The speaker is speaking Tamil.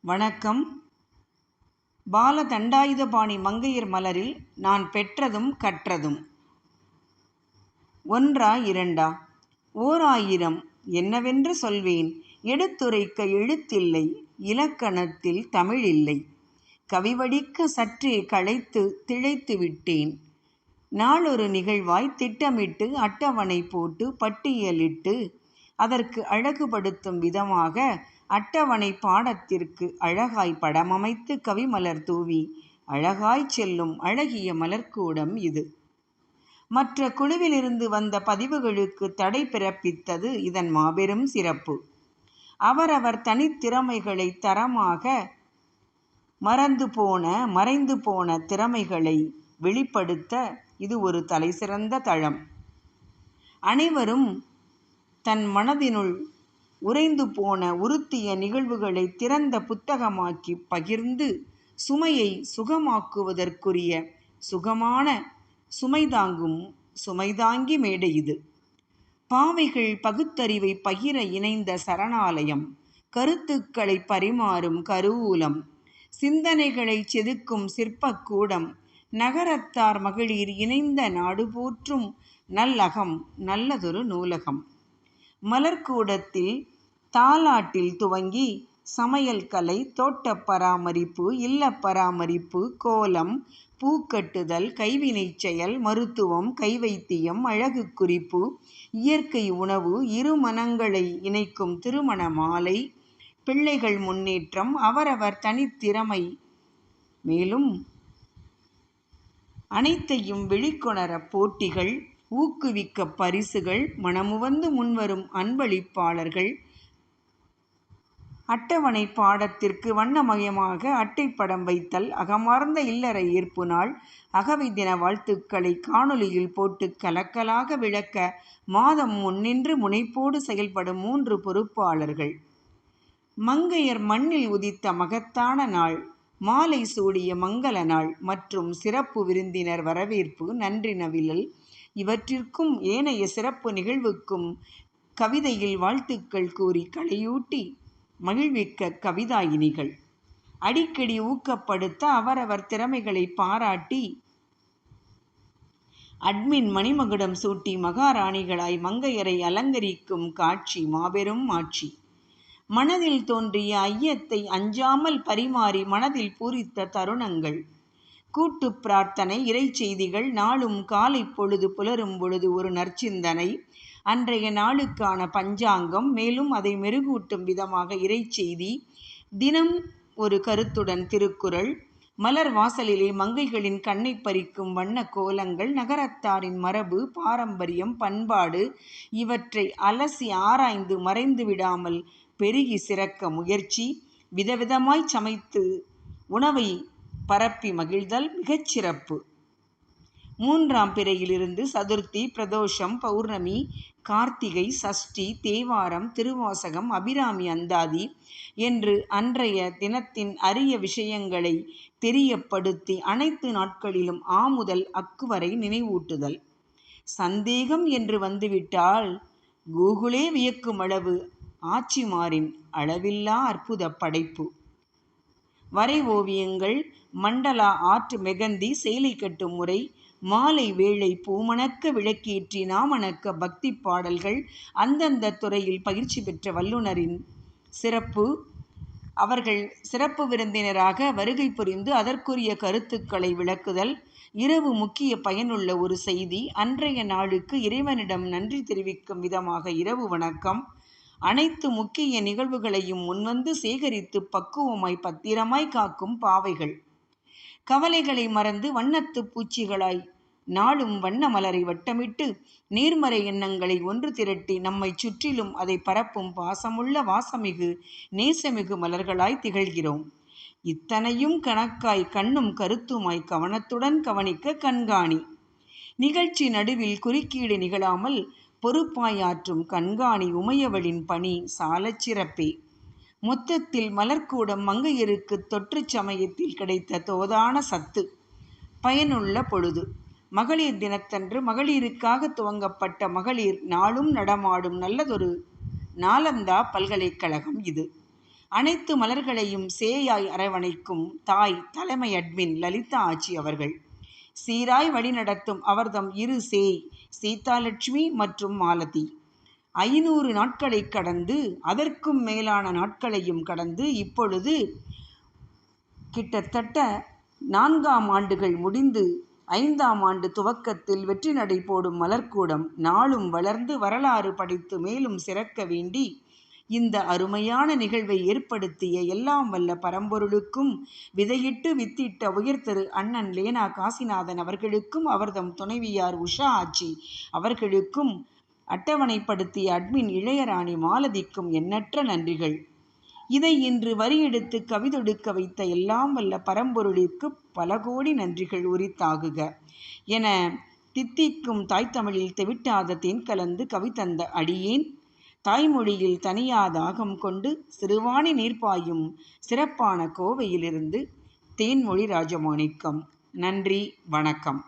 வணக்கம். பால தண்டாயுதபாணி மங்கையர் மலரில் நான் பெற்றதும் கற்றதும். ஒன்றா இரண்டா? ஓர் ஆயிரம் என்னவென்று சொல்வேன். எடுத்துரைக்க எழுத்தில்லை, இலக்கணத்தில் தமிழில்லை. கவிவடிக்க சற்றே களைத்து திளைத்து விட்டேன். நாளொரு நிகழ்வாய் திட்டமிட்டு அட்டவணை போட்டு பட்டியலிட்டு அதற்கு அழகுபடுத்தும் விதமாக அட்டவணை பாடத்திற்கு அழகாய் படமமைத்து கவிமலர் தூவி அழகாய் செல்லும் அழகிய மலர்க்கூடம் இது. மற்ற குழுவிலிருந்து வந்த பதிவுகளுக்கு தடை பிறப்பித்தது இதன் மாபெரும் சிறப்பு. அவரவர் தனித்திறமைகளை தரமாக மறைந்து போன திறமைகளை வெளிப்படுத்த இது ஒரு தலைசிறந்த தளம். அனைவரும் தன் மனதினுள் உறைந்து போன உறுத்திய நிகழ்வுகளை திறந்த புத்தகமாக்கி பகிர்ந்து சுமையை சுகமாக்குவதற்குரிய சுகமான சுமைதாங்கி மேடை இது. பாவைகள் பகுத்தறிவை பகிர இணைந்த சரணாலயம், கருத்துக்களை பரிமாறும் கருவூலம், சிந்தனைகளை செதுக்கும் சிற்பக்கூடம், நகரத்தார் மகளிர் இணைந்த நாடு போற்றும் நல்லகம், நல்லதொரு நூலகம். மலர்க்கூடத்தில் தாலாட்டில் துவங்கி சமையல் கலை, தோட்ட பராமரிப்பு, இல்ல பராமரிப்பு, கோலம், பூக்கட்டுதல், கைவினை செயல், மருத்துவம், கைவைத்தியம், அழகு குறிப்பு, இயற்கை உணவு, இரு மனங்களை இணைக்கும் திருமண மாலை, பிள்ளைகள் முன்னேற்றம், அவரவர் தனித்திறமை, மேலும் அனைத்தையும் வெளிக்கொணர போட்டிகள், ஊக்குவிக்க பரிசுகள், மனமுவந்து முன்வரும் அன்பளிப்பாளர்கள், அட்டவணை பாடத்திற்கு வண்ணமயமாக அட்டைப்படம் வைத்தல், அகமார்ந்த இல்லற ஏற்பு நாள், அகவை தின வாழ்த்துக்களை காணொலியில் போட்டு கலக்கலாக விளக்க மாதம் முன்னின்று முனைப்போடு செயல்படும் 3 பொறுப்பாளர்கள். மங்கையர் மண்ணில் உதித்த மகத்தான நாள், மாலை சூடிய மங்கள நாள் மற்றும் சிறப்பு விருந்தினர் வரவேற்பு, நன்றி நவிழல், இவற்றிற்கும் ஏனைய சிறப்பு நிகழ்வுக்கும் கவிதையில் வாழ்த்துக்கள் கூறி களையூட்டி மகிழ்விக்க கவிதாயினிகள். அடிக்கடி ஊக்கப்படுத்த அவரவர் திறமைகளை பாராட்டி அட்மின் மணிமகுடம் சூட்டி மகாராணிகளாய் மங்கையரை அலங்கரிக்கும் காட்சி மாபெரும் ஆட்சி. மனதில் தோன்றிய ஐயத்தை அஞ்சாமல் பரிமாறி மனதில் பூரித்த தருணங்கள். கூட்டு பிரார்த்தனை, இறை செய்திகள், நாளும் காலை பொழுது புலரும் பொழுது ஒரு நற்சிந்தனை, அன்றைய நாளுக்கான பஞ்சாங்கம், மேலும் அதை மெருகூட்டும் விதமாக இறை செய்தி, தினம் ஒரு கருத்துடன் திருக்குறள், மலர் வாசலிலே மங்கைகளின் கண்ணை பறிக்கும் வண்ண கோலங்கள், நகரத்தாரின் மரபு, பாரம்பரியம், பண்பாடு, இவற்றை அலசி ஆராய்ந்து மறைந்து விடாமல் பெருகி சிறக்க முயற்சி, விதவிதமாய் சமைத்து உணவை பரப்பி மகிழ்தல் மிகச்சிறப்பு. 3ஆம் பிறையிலிருந்து சதுர்த்தி, பிரதோஷம், பௌர்ணமி, கார்த்திகை, சஷ்டி, தேவாரம், திருவாசகம், அபிராமி அந்தாதி என்று அன்றைய தினத்தின் அரிய விஷயங்களை தெரியப்படுத்தி அனைத்து நாட்களிலும் ஆ முதல் அக்கு வரை நினைவூட்டுதல். சந்தேகம் என்று வந்துவிட்டால் கூகுளே வியக்கும் அளவு ஆச்சிமாரின் அளவில்லா அற்புத படைப்பு. வரை ஓவியங்கள், மண்டலா ஆர்ட், மெகந்தி, சேலை கட்டும் முறை, மாலை வேளை பூமணக்க விளக்கேற்றி நாமணக்க பக்தி பாடல்கள், அந்தந்த துறையில் பயிற்சி பெற்ற வல்லுநரின் சிறப்பு, அவர்கள் சிறப்பு விருந்தினராக வருகை புரிந்து அதற்குரிய கருத்துக்களை விளக்குதல், இரவு முக்கிய பயனுள்ள ஒரு செய்தி, அன்றைய நாளுக்கு இறைவனிடம் நன்றி தெரிவிக்கும் விதமாக இரவு வணக்கம், அனைத்து முக்கிய நிகழ்வுகளையும் முன்வந்து சேகரித்து பக்குவமாய் பத்திரமாய் காக்கும் பாவைகள். கவலைகளை மறந்து வண்ணத்து பூச்சிகளாய் நாளும் வண்ண மலரை வட்டமிட்டு நேர்மறை எண்ணங்களை ஒன்று திரட்டி நம்மை சுற்றிலும் அதை பரப்பும் பாசமுள்ள வாசமிகு நேசமிகு மலர்களாய் திகழ்கிறோம். இத்தனையும் கணக்காய் கண்ணும் கருத்துமாய் கவனத்துடன் கவனிக்க கண்காணி. நிகழ்ச்சி நடுவில் குறுக்கீடு நிகழாமல் பொறுப்பாயாற்றும் கண்காணி உமையவளின் பணி சாலச் சிறப்பே. மொத்தத்தில் மலர்க்கூடம் மங்கையருக்கு தொற்று சமயத்தில் கிடைத்த தோதான சத்து. பயனுள்ள பொழுது. மகளிர் தினத்தன்று மகளிருக்காக துவங்கப்பட்ட மகளிர் நாளும் நடமாடும் நல்லதொரு நாலந்தா பல்கலைக்கழகம் இது. அனைத்து மலர்களையும் சேயாய் அரவணைக்கும் தாய் தலைமை அட்மின் லலிதா ஆச்சி அவர்கள். சீராய் வழிநடத்தும் அவர்தம் இரு சேய் சீதாலட்சுமி மற்றும் மாலதி. 500 நாட்களை கடந்து அதற்கும் மேலான நாட்களையும் கடந்து இப்பொழுது கிட்டத்தட்ட 4ஆம் ஆண்டுகள் முடிந்து 5ஆம் ஆண்டு துவக்கத்தில் வெற்றி நடை போடும் மலர்க்கூடம் நாளும் வளர்ந்து வரலாறு படைத்து மேலும் சிறக்க வேண்டி இந்த அருமையான நிகழ்வை ஏற்படுத்திய எல்லாம் வல்ல பரம்பொருளுக்கும், விதையிட்டு வித்திட்ட உயர் திரு அண்ணன் லேனா காசிநாதன் அவர்களுக்கும், அவர்தம் துணைவியார் உஷா ஆச்சி அவர்களுக்கும், அட்டவணைப்படுத்திய அட்மின் இளையராணி மாலதிக்கும் எண்ணற்ற நன்றிகள். இதை இன்று வரியெடுத்து கவிதொடுக்க வைத்த எல்லாம் வல்ல பரம்பொருளிற்கு பல கோடி நன்றிகள் உரித்தாகுக என தித்திக்கும் தாய்த்தமிழில் தெவிட்டாத தேன் கலந்து கவி தந்த அடியேன், தாய்மொழியில் தனியாதாகம் கொண்டு சிறுவாணி நீர்ப்பாயும் சிறப்பான கோவையிலிருந்து தேன்மொழி ராஜமாணிக்கம். நன்றி, வணக்கம்.